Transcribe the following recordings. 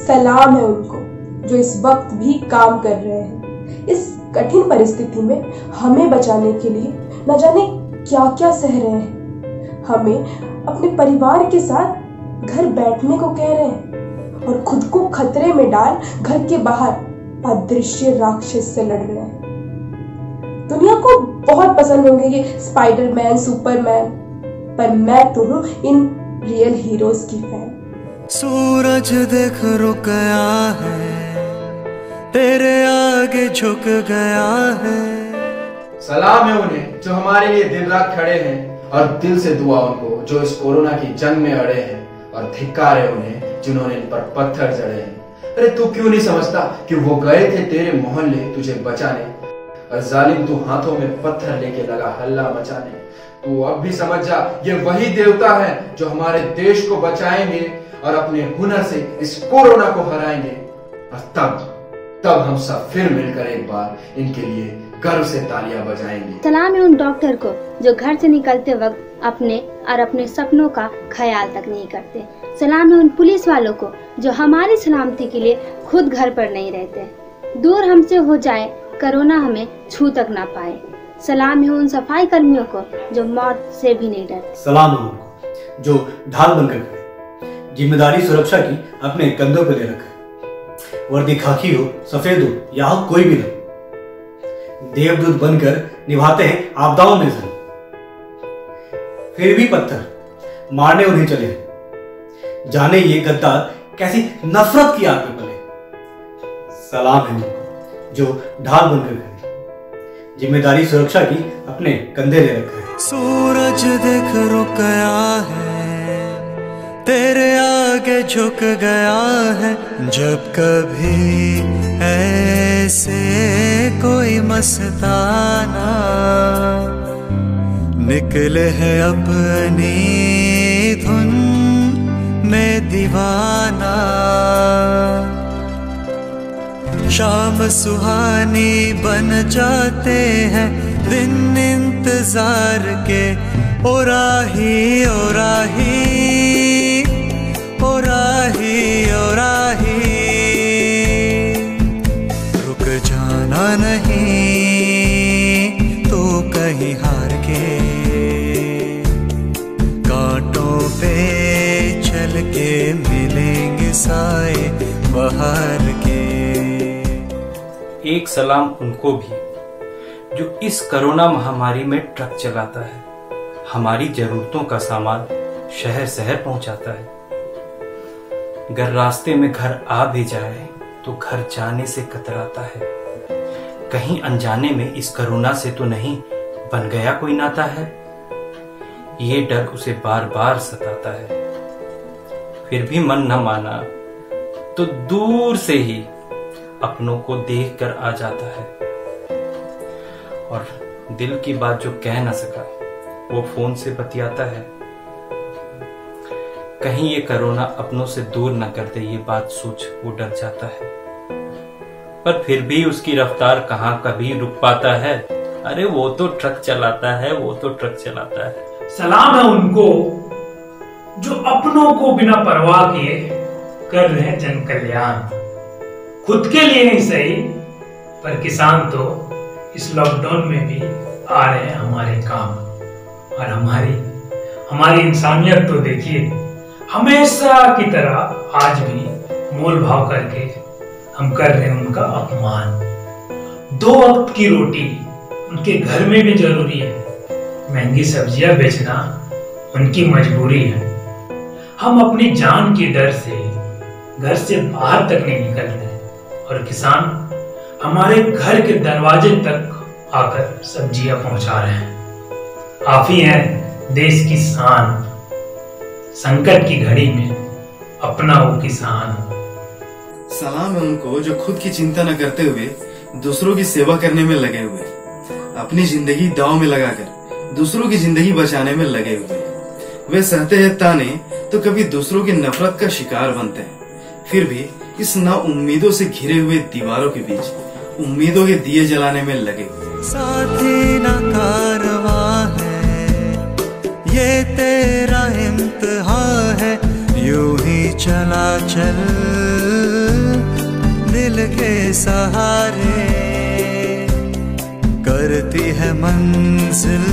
सलाम है उनको जो इस वक्त भी काम कर रहे हैं। इस कठिन परिस्थिति में हमें बचाने के लिए न जाने क्या क्या सह रहे हैं। हमें अपने परिवार के साथ घर बैठने को कह रहे हैं और खुद को खतरे में डाल घर के बाहर अदृश्य राक्षस से लड़ रहे हैं। दुनिया को बहुत पसंद होंगे ये स्पाइडरमैन, सुपरमैन, पर मैं तो हूँ इन रियल हीरोज की फैन। सूरज देख रुक गया है, तेरे आगे झुक गया है। सलाम है उन्हें जो हमारे लिए दिन रात खड़े हैं, और दिल से दुआ उनको जो इस कोरोना की जंग में अड़े हैं, और धिक्कार है उन्हें जिन्होंने इन पर पत्थर जड़े हैं। अरे तू क्यों नहीं समझता कि वो गए थे तेरे मोहल्ले तुझे बचाने, और जालिम तू हाथों में पत्थर लेके लगा हल्ला मचाने। तू अब भी समझ जा ये वही देवता है जो हमारे देश को बचाएंगे और अपने हुनर से इस कोरोना को हराएंगे। और तब हम सब फिर मिलकर एक बार इनके लिए गर्व से तालियां बजाएंगे। सलाम है उन डॉक्टर को जो घर से निकलते वक्त अपने और अपने सपनों का ख्याल तक नहीं करते। सलाम है उन पुलिस वालों को जो हमारी सलामती के लिए खुद घर पर नहीं रहते। दूर हमसे हो जाए कोरोना हमें छू तक ना पाए। सलाम है उन सफाई कर्मियों को जो मौत से भी नहीं डरते। सलाम है उनको जो ढाल बनकर खड़े, जिम्मेदारी सुरक्षा की अपने कंधों पर ले रखा। वर्दी खाकी हो, सफेद हो या हो कोई भी ना, देवदूत बनकर निभाते हैं आपदाओं में जन। फिर भी पत्थर मारने उन्हें चले, जाने ये गद्दार कैसी नफरत की आग में पले। सलाम है उनको जो ढाल बनकर खड़े, जिम्मेदारी सुरक्षा की अपने कंधे ले रखा है। सूरज देख रुक गया है, तेरे आगे झुक गया है। जब कभी ऐसे कोई मस्ताना निकले है अपनी धुन में दीवाना, शाम सुहानी बन जाते हैं दिन इंतजार के। ओ राही ओ राही ओ राही ओ राही, रुक जाना नहीं तो कहीं हार के, कांटों पे चल के मिलेंगे साए बहार के। एक सलाम उनको भी जो इस कोरोना महामारी में ट्रक चलाता है, हमारी जरूरतों का सामान शहर शहर पहुंचाता है। अगर रास्ते में घर आ भी जाए तो घर जाने से कतराता है। कहीं अनजाने में इस कोरोना से तो नहीं बन गया कोई नाता है, ये डर उसे बार बार सताता है। फिर भी मन न माना तो दूर से ही अपनों को देख कर आ जाता है, और दिल की बात जो कह न सका वो फोन से बतियाता है। कहीं ये कोरोना अपनों से दूर न कर दे, ये बात सोच वो डर जाता है। पर फिर भी उसकी रफ्तार कहाँ कभी रुक पाता है। अरे वो तो ट्रक चलाता है, वो तो ट्रक चलाता है। सलाम है उनको जो अपनों को बिना परवाह किए कर रहे हैं जन कल्याण। खुद के लिए नहीं सही, पर किसान तो इस लॉकडाउन में भी आ रहे हैं हमारे काम। और हमारी इंसानियत तो देखिए, हमेशा की तरह आज भी मोल भाव करके हम कर रहे हैं उनका अपमान। 2 वक्त की रोटी उनके घर में भी जरूरी है, महंगी सब्जियां बेचना उनकी मजबूरी है। हम अपनी जान की डर से घर से बाहर तक नहीं निकलते, और किसान हमारे घर के दरवाजे तक आकर सब्जियां पहुंचा रहे हैं। आप ही हैं देश की शान, संकट की घड़ी में अपना वो किसान। सलाम है उनको जो खुद की चिंता न करते हुए दूसरों की सेवा करने में लगे हुए, अपनी जिंदगी दांव में लगाकर दूसरों की जिंदगी बचाने में लगे हुए। वे सहते हैं ताने तो कभी दूसरों की नफरत का शिकार बनते हैं, फिर भी इस ना उम्मीदों से घिरे हुए दीवारों के बीच उम्मीदों के दिए जलाने में लगे हुए। साथी ना कारवां है, ये तेरा इम्तिहान है, यूं ही चला चल दिल के सहारे, करती है मंजिल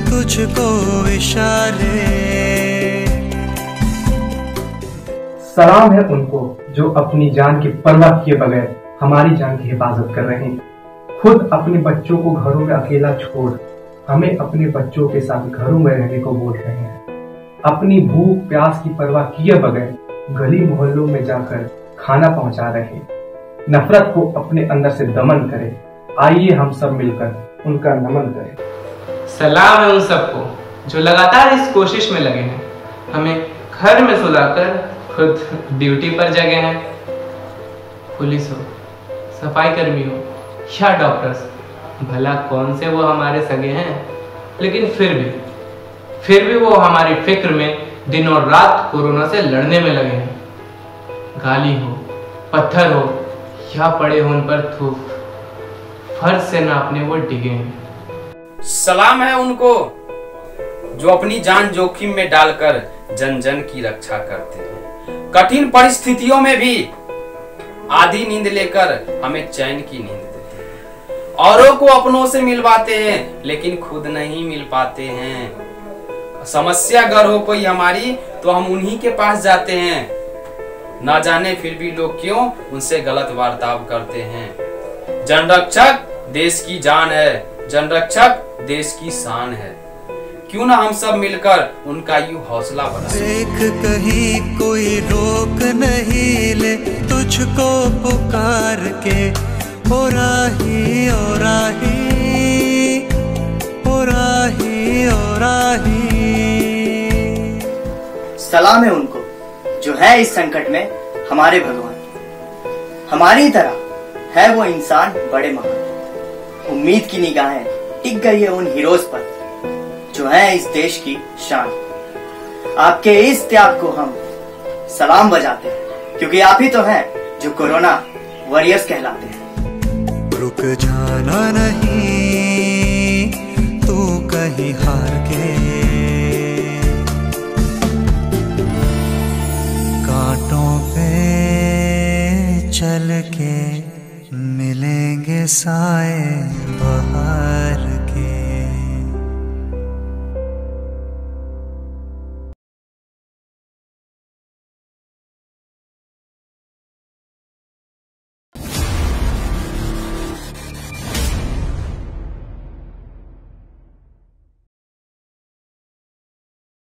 तुझको इशारे। सलाम है उनको जो अपनी जान की परवाह किए बगैर हमारी जान की हिफाजत कर रहे हैं, खुद अपने बच्चों को घरों में अकेला छोड़ हमें अपने बच्चों के साथ घरों में रहने को बोल रहे हैं। अपनी भूख प्यास की परवाह किए बगैर गली मोहल्लों में जाकर खाना पहुंचा रहे हैं। नफरत को अपने अंदर से दमन करें। आइए हम सब मिलकर उनका नमन करें। सलाम है उन सबको जो लगातार इस कोशिश में लगे हैं, हमें घर में सुलाकर खुद ड्यूटी पर जगे हैं। पुलिस हो, सफाई कर्मी हो या डॉक्टर्स, भला कौन से वो हमारे सगे हैं, लेकिन फिर भी वो हमारी फिक्र में दिन और रात कोरोना से लड़ने में लगे हैं। गाली हो, पत्थर हो या पड़े हो उन पर थूक, फर्ज से नापने वो डिगे हैं। सलाम है उनको जो अपनी जान जोखिम में डालकर जन जन की रक्षा करते हैं। कठिन परिस्थितियों में भी आधी नींद लेकर हमें चैन की नींद देते हैं। औरों को अपनों से मिलवाते हैं लेकिन खुद नहीं मिल पाते हैं। समस्या अगर हो कोई हमारी तो हम उन्हीं के पास जाते हैं। ना जाने फिर भी लोग क्यों उनसे गलत वार्ताव करते हैं। जनरक्षक देश की जान है, जनरक्षक देश की शान है। क्यों ना हम सब मिलकर उनका यूं हौसला बढ़ाएं। देख कहीं कोई रोक नहीं ले तुझको पुकार के, ओ राही ओ राही ओ राही ओ राही। सलाम है उनको जो है इस संकट में हमारे भगवान। हमारी तरह है वो इंसान बड़े महान। उम्मीद की निगाहें टिक गई है उन हीरोज पर जो है इस देश की शान। आपके इस त्याग को हम सलाम बजाते हैं क्योंकि आप ही तो हैं जो कोरोना वॉरियर्स कहलाते हैं। रुक जाना नहीं तू कहीं हार के, कांटों पे चल के मिलेंगे साए बाहर